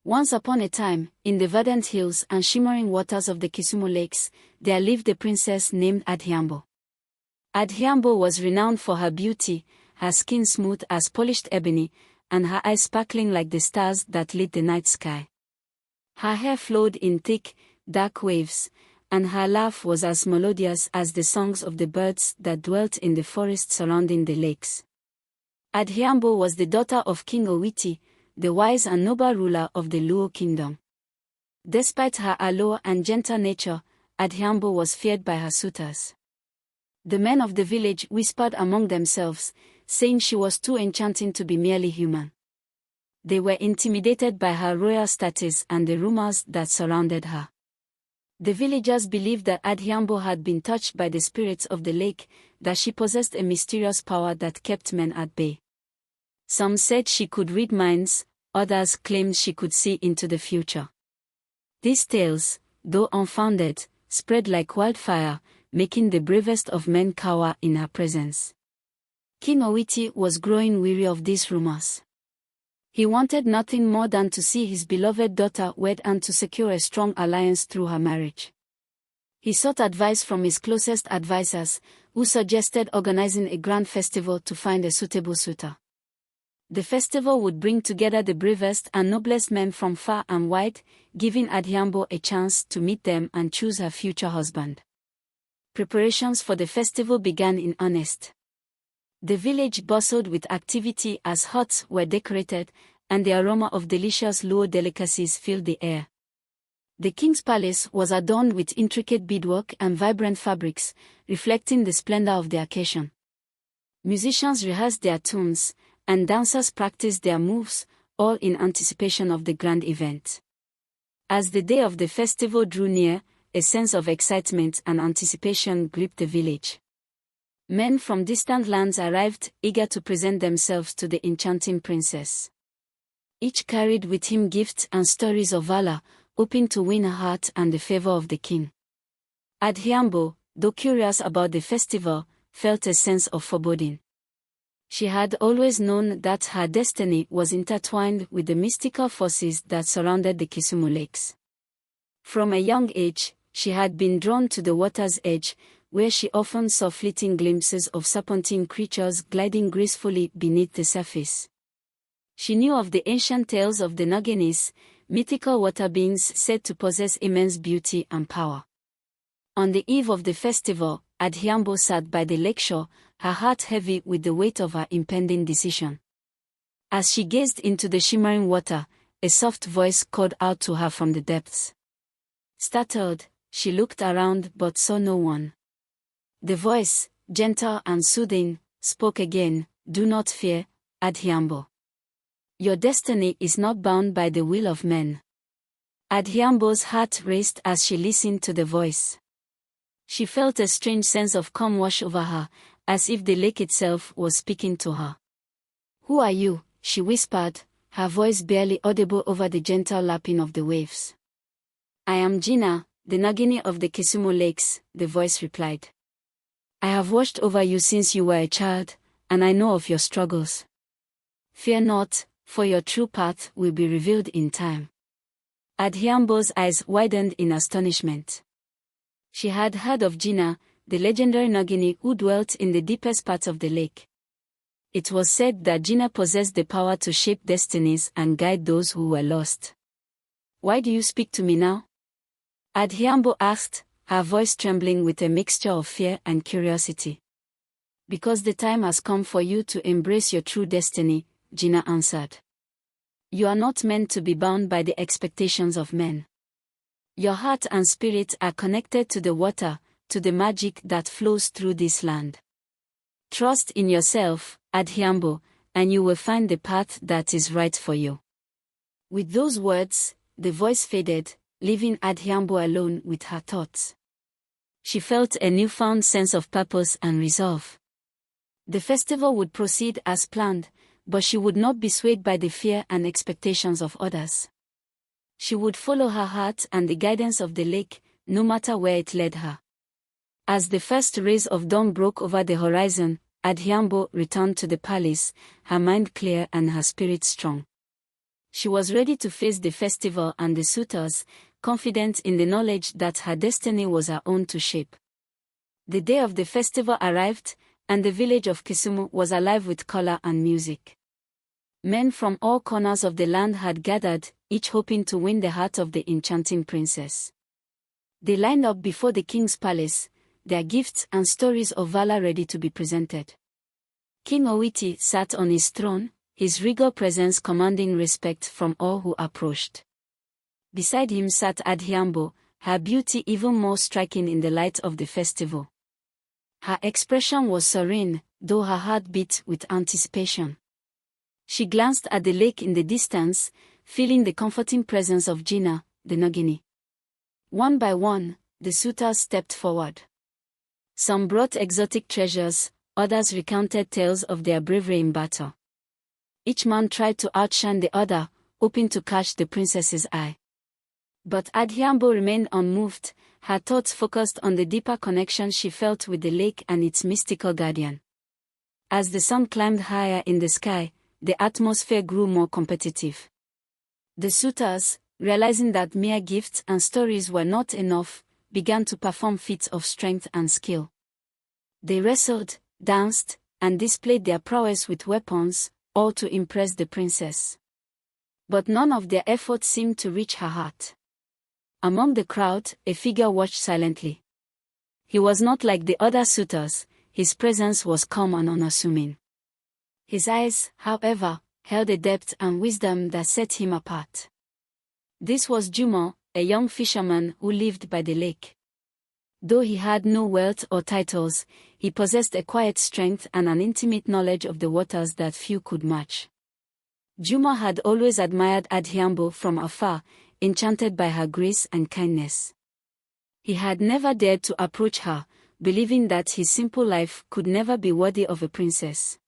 Once upon a time, in the verdant hills and shimmering waters of the Kisumu lakes, there lived a princess named Adhiambo. Adhiambo was renowned for her beauty, her skin smooth as polished ebony, and her eyes sparkling like the stars that lit the night sky. Her hair flowed in thick, dark waves, and her laugh was as melodious as the songs of the birds that dwelt in the forests surrounding the lakes. Adhiambo was the daughter of King Owiti, the wise and noble ruler of the Luo kingdom. Despite her allure and gentle nature, Adhiambo was feared by her suitors. The men of the village whispered among themselves, saying she was too enchanting to be merely human. They were intimidated by her royal status and the rumors that surrounded her. The villagers believed that Adhiambo had been touched by the spirits of the lake, that she possessed a mysterious power that kept men at bay. Some said she could read minds, others claimed she could see into the future. These tales, though unfounded, spread like wildfire, making the bravest of men cower in her presence. King Owiti was growing weary of these rumors. He wanted nothing more than to see his beloved daughter wed and to secure a strong alliance through her marriage. He sought advice from his closest advisors, who suggested organizing a grand festival to find a suitable suitor. The festival would bring together the bravest and noblest men from far and wide, giving Adhiambo a chance to meet them and choose her future husband. Preparations for the festival began in earnest. The village bustled with activity as huts were decorated, and the aroma of delicious Luo delicacies filled the air. The king's palace was adorned with intricate beadwork and vibrant fabrics, reflecting the splendor of the occasion. Musicians rehearsed their tunes, and dancers practiced their moves, all in anticipation of the grand event. As the day of the festival drew near, a sense of excitement and anticipation gripped the village. Men from distant lands arrived, eager to present themselves to the enchanting princess. Each carried with him gifts and stories of valor, hoping to win her heart and the favor of the king. Adhiambo, though curious about the festival, felt a sense of foreboding. She had always known that her destiny was intertwined with the mystical forces that surrounded the Kisumu lakes. From a young age, she had been drawn to the water's edge, where she often saw fleeting glimpses of serpentine creatures gliding gracefully beneath the surface. She knew of the ancient tales of the Naginis, mythical water beings said to possess immense beauty and power. On the eve of the festival, Adhiambo sat by the lakeshore, her heart heavy with the weight of her impending decision. As she gazed into the shimmering water, a soft voice called out to her from the depths. Startled, she looked around but saw no one. The voice, gentle and soothing, spoke again, "Do not fear, Adhiambo. Your destiny is not bound by the will of men." Adhiambo's heart raced as she listened to the voice. She felt a strange sense of calm wash over her, as if the lake itself was speaking to her. "Who are you?" she whispered, her voice barely audible over the gentle lapping of the waves. "I am Gina, the Nagini of the Kisumu lakes," the voice replied. "I have watched over you since you were a child, and I know of your struggles. Fear not, for your true path will be revealed in time." Adhiambo's eyes widened in astonishment. She had heard of Gina, the legendary Nagini who dwelt in the deepest parts of the lake. It was said that Gina possessed the power to shape destinies and guide those who were lost. "Why do you speak to me now?" Adhiambo asked, her voice trembling with a mixture of fear and curiosity. "Because the time has come for you to embrace your true destiny," Gina answered. "You are not meant to be bound by the expectations of men. Your heart and spirit are connected to the water, to the magic that flows through this land. Trust in yourself, Adhiambo, and you will find the path that is right for you." With those words, the voice faded, leaving Adhiambo alone with her thoughts. She felt a newfound sense of purpose and resolve. The festival would proceed as planned, but she would not be swayed by the fear and expectations of others. She would follow her heart and the guidance of the lake, no matter where it led her. As the first rays of dawn broke over the horizon, Adhiambo returned to the palace, her mind clear and her spirit strong. She was ready to face the festival and the suitors, confident in the knowledge that her destiny was her own to shape. The day of the festival arrived, and the village of Kisumu was alive with color and music. Men from all corners of the land had gathered, each hoping to win the heart of the enchanting princess. They lined up before the king's palace, their gifts and stories of valor ready to be presented. King Owiti sat on his throne, his regal presence commanding respect from all who approached. Beside him sat Adhiambo, her beauty even more striking in the light of the festival. Her expression was serene, though her heart beat with anticipation. She glanced at the lake in the distance, feeling the comforting presence of Gina, the Nagini. One by one, the suitors stepped forward. Some brought exotic treasures, others recounted tales of their bravery in battle. Each man tried to outshine the other, hoping to catch the princess's eye. But Adhiambo remained unmoved, her thoughts focused on the deeper connection she felt with the lake and its mystical guardian. As the sun climbed higher in the sky, the atmosphere grew more competitive. The suitors, realizing that mere gifts and stories were not enough, began to perform feats of strength and skill. They wrestled, danced, and displayed their prowess with weapons, all to impress the princess. But none of their efforts seemed to reach her heart. Among the crowd, a figure watched silently. He was not like the other suitors, his presence was calm and unassuming. His eyes, however, held a depth and wisdom that set him apart. This was Jumo, a young fisherman who lived by the lake. Though he had no wealth or titles, he possessed a quiet strength and an intimate knowledge of the waters that few could match. Jumo had always admired Adhiambo from afar, enchanted by her grace and kindness. He had never dared to approach her, believing that his simple life could never be worthy of a princess.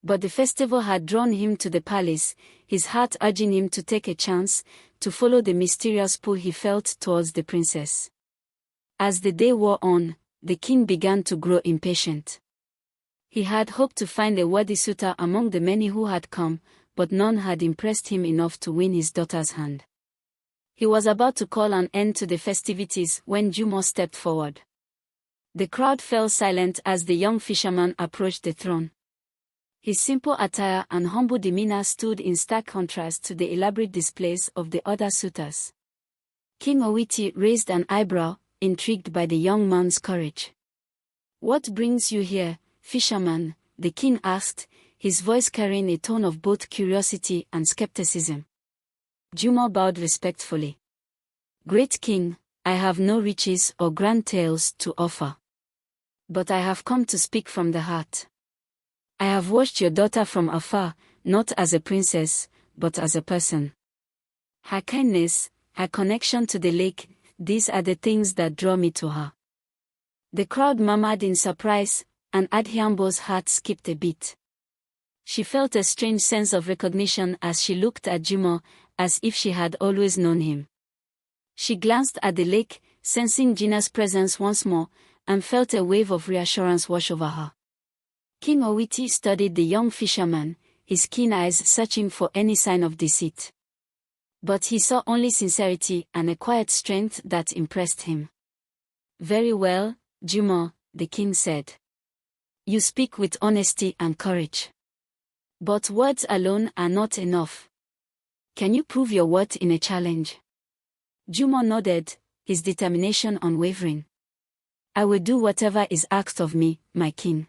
But the festival had drawn him to the palace, his heart urging him to take a chance, to follow the mysterious pull he felt towards the princess. As the day wore on, the king began to grow impatient. He had hoped to find a worthy suitor among the many who had come, but none had impressed him enough to win his daughter's hand. He was about to call an end to the festivities when Jumo stepped forward. The crowd fell silent as the young fisherman approached the throne. His simple attire and humble demeanor stood in stark contrast to the elaborate displays of the other suitors. King Owiti raised an eyebrow, intrigued by the young man's courage. "What brings you here, fisherman?" the king asked, his voice carrying a tone of both curiosity and skepticism. Jumo bowed respectfully. "Great king, I have no riches or grand tales to offer. But I have come to speak from the heart. I have watched your daughter from afar, not as a princess, but as a person. Her kindness, her connection to the lake, these are the things that draw me to her." The crowd murmured in surprise, and Adhiambo's heart skipped a beat. She felt a strange sense of recognition as she looked at Jumo, as if she had always known him. She glanced at the lake, sensing Gina's presence once more, and felt a wave of reassurance wash over her. King Owiti studied the young fisherman, his keen eyes searching for any sign of deceit. But he saw only sincerity and a quiet strength that impressed him. "Very well, Jumo," the king said. "You speak with honesty and courage. But words alone are not enough. Can you prove your worth in a challenge?" Jumo nodded, his determination unwavering. "I will do whatever is asked of me, my king."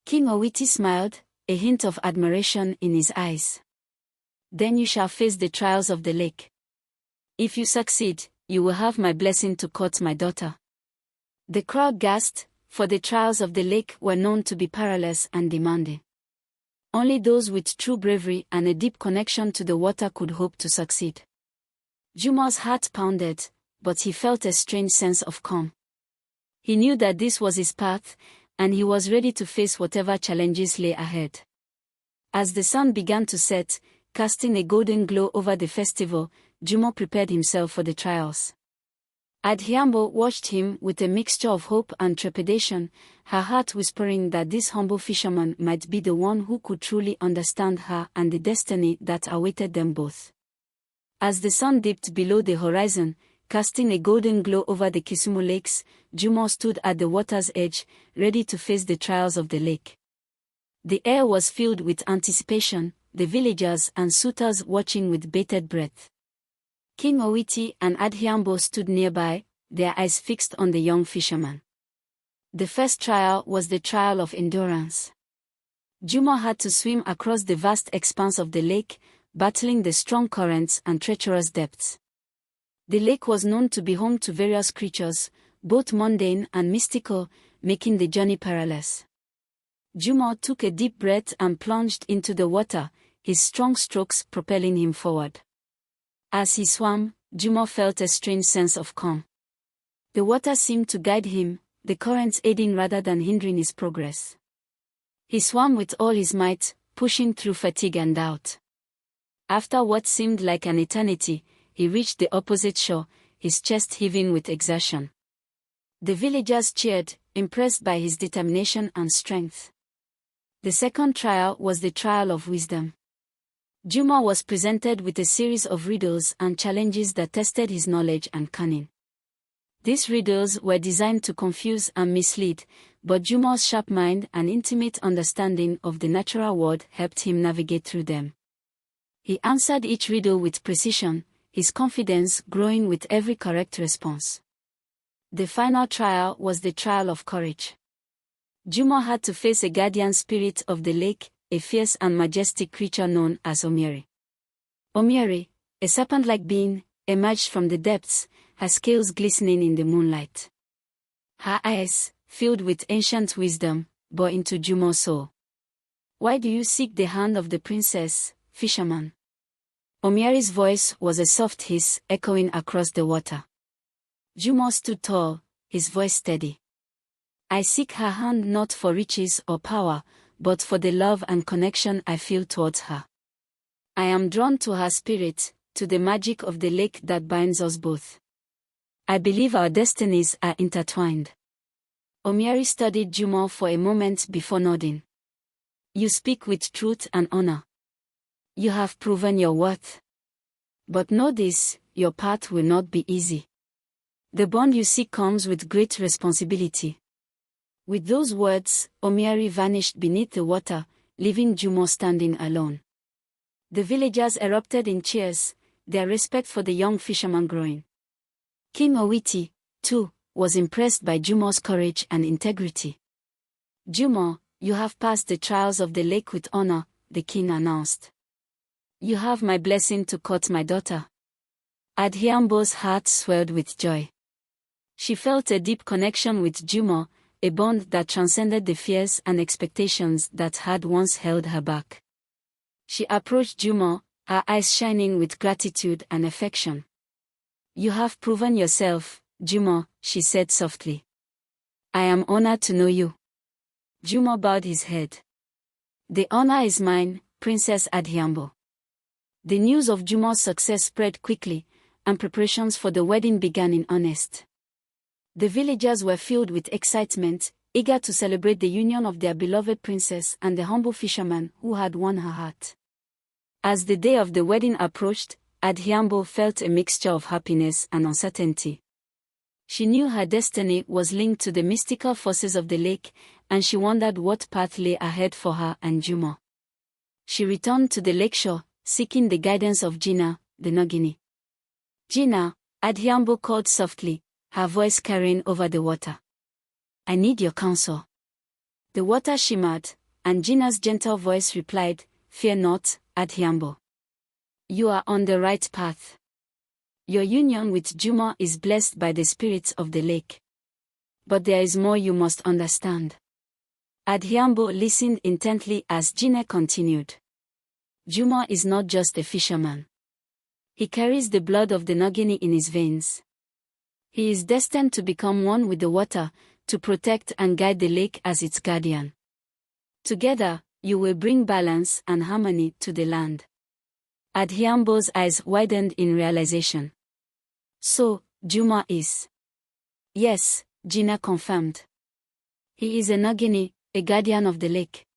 King Owiti smiled, a hint of admiration in his eyes. "Then you shall face the trials of the lake. If you succeed, you will have my blessing to court my daughter." The crowd gasped, for the trials of the lake were known to be perilous and demanding. Only those with true bravery and a deep connection to the water could hope to succeed. Jumo's heart pounded, but he felt a strange sense of calm. He knew that this was his path, and he was ready to face whatever challenges lay ahead. As the sun began to set, casting a golden glow over the festival, Jumo prepared himself for the trials. Adhiambo watched him with a mixture of hope and trepidation, her heart whispering that this humble fisherman might be the one who could truly understand her and the destiny that awaited them both. As the sun dipped below the horizon, casting a golden glow over the Kisumu lakes, Jumo stood at the water's edge, ready to face the trials of the lake. The air was filled with anticipation, the villagers and suitors watching with bated breath. King Owiti and Adhiambo stood nearby, their eyes fixed on the young fisherman. The first trial was the trial of endurance. Jumo had to swim across the vast expanse of the lake, battling the strong currents and treacherous depths. The lake was known to be home to various creatures, both mundane and mystical, making the journey perilous. Jumo took a deep breath and plunged into the water, his strong strokes propelling him forward. As he swam, Jumo felt a strange sense of calm. The water seemed to guide him, the currents aiding rather than hindering his progress. He swam with all his might, pushing through fatigue and doubt. After what seemed like an eternity, he reached the opposite shore, his chest heaving with exertion. The villagers cheered, impressed by his determination and strength. The second trial was the trial of wisdom. Jumo was presented with a series of riddles and challenges that tested his knowledge and cunning. These riddles were designed to confuse and mislead, but Jumo's sharp mind and intimate understanding of the natural world helped him navigate through them. He answered each riddle with precision, his confidence growing with every correct response. The final trial was the trial of courage. Jumo had to face a guardian spirit of the lake, a fierce and majestic creature known as Omieri. Omieri, a serpent-like being, emerged from the depths, her scales glistening in the moonlight. Her eyes, filled with ancient wisdom, bore into Jumo's soul. "Why do you seek the hand of the princess, fisherman?" Omieri's voice was a soft hiss echoing across the water. Jumo stood tall, his voice steady. "I seek her hand not for riches or power, but for the love and connection I feel towards her. I am drawn to her spirit, to the magic of the lake that binds us both. I believe our destinies are intertwined." Omieri studied Jumo for a moment before nodding. "You speak with truth and honor. You have proven your worth. But know this, your path will not be easy. The bond you seek comes with great responsibility." With those words, Omieri vanished beneath the water, leaving Jumo standing alone. The villagers erupted in cheers, their respect for the young fisherman growing. King Owiti, too, was impressed by Jumo's courage and integrity. "Jumo, you have passed the trials of the lake with honor," the king announced. "You have my blessing to court my daughter." Adhiambo's heart swelled with joy. She felt a deep connection with Jumo, a bond that transcended the fears and expectations that had once held her back. She approached Jumo, her eyes shining with gratitude and affection. "You have proven yourself, Jumo," she said softly. "I am honored to know you." Jumo bowed his head. "The honor is mine, Princess Adhiambo." The news of Jumo's success spread quickly, and preparations for the wedding began in earnest. The villagers were filled with excitement, eager to celebrate the union of their beloved princess and the humble fisherman who had won her heart. As the day of the wedding approached, Adhiambo felt a mixture of happiness and uncertainty. She knew her destiny was linked to the mystical forces of the lake, and she wondered what path lay ahead for her and Jumo. She returned to the lakeshore, seeking the guidance of Gina, the Nagini. "Gina," Adhiambo called softly, her voice carrying over the water. "I need your counsel." The water shimmered, and Gina's gentle voice replied, "Fear not, Adhiambo. You are on the right path. Your union with Jumo is blessed by the spirits of the lake. But there is more you must understand." Adhiambo listened intently as Gina continued. "Jumo is not just a fisherman. He carries the blood of the Nagini in his veins. He is destined to become one with the water, to protect and guide the lake as its guardian. Together, you will bring balance and harmony to the land." Adhiambo's eyes widened in realization. "So, Jumo is Yes, Gina confirmed. He is a Nagini, a guardian of the lake.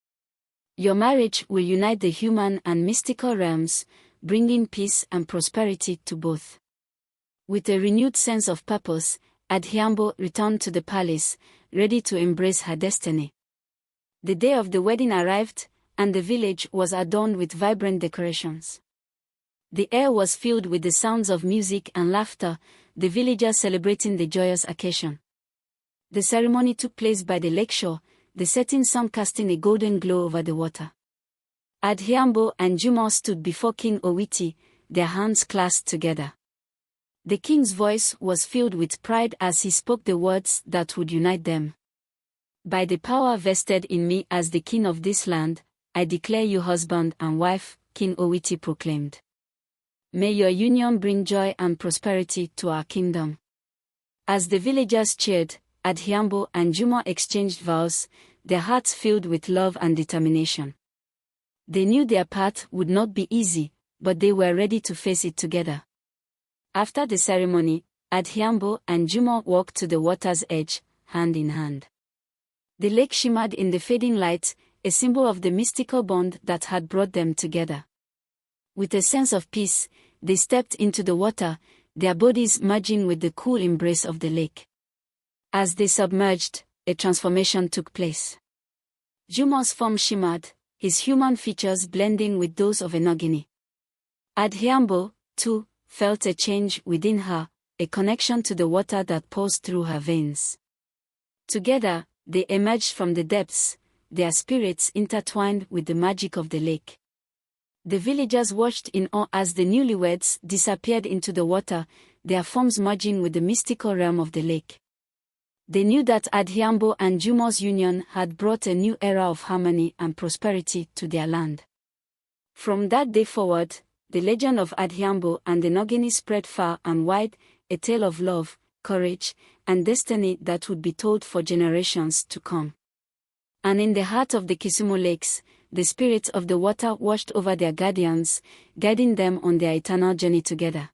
Your marriage will unite the human and mystical realms, bringing peace and prosperity to both. With a renewed sense of purpose, Adhiambo returned to the palace, ready to embrace her destiny. The day of the wedding arrived, and the village was adorned with vibrant decorations. The air was filled with the sounds of music and laughter, the villagers celebrating the joyous occasion. The ceremony took place by the lakeshore, the setting sun casting a golden glow over the water. Adhiambo and Jumo stood before King Owiti, their hands clasped together. The king's voice was filled with pride as he spoke the words that would unite them. By the power vested in me as the king of this land, I declare you husband and wife, King Owiti proclaimed. May your union bring joy and prosperity to our kingdom. As the villagers cheered, Adhiambo and Jumo exchanged vows, their hearts filled with love and determination. They knew their path would not be easy, but they were ready to face it together. After the ceremony, Adhiambo and Jumo walked to the water's edge, hand in hand. The lake shimmered in the fading light, a symbol of the mystical bond that had brought them together. With a sense of peace, they stepped into the water, their bodies merging with the cool embrace of the lake. As they submerged, a transformation took place. Jumo's form shimmered, his human features blending with those of a Nagini. Adhiambo, too, felt a change within her, a connection to the water that pulsed through her veins. Together, they emerged from the depths, their spirits intertwined with the magic of the lake. The villagers watched in awe as the newlyweds disappeared into the water, their forms merging with the mystical realm of the lake. They knew that Adhiambo and Jumo's union had brought a new era of harmony and prosperity to their land. From that day forward, the legend of Adhiambo and the Nagini spread far and wide, a tale of love, courage, and destiny that would be told for generations to come. And in the heart of the Kisumu lakes, the spirits of the water watched over their guardians, guiding them on their eternal journey together.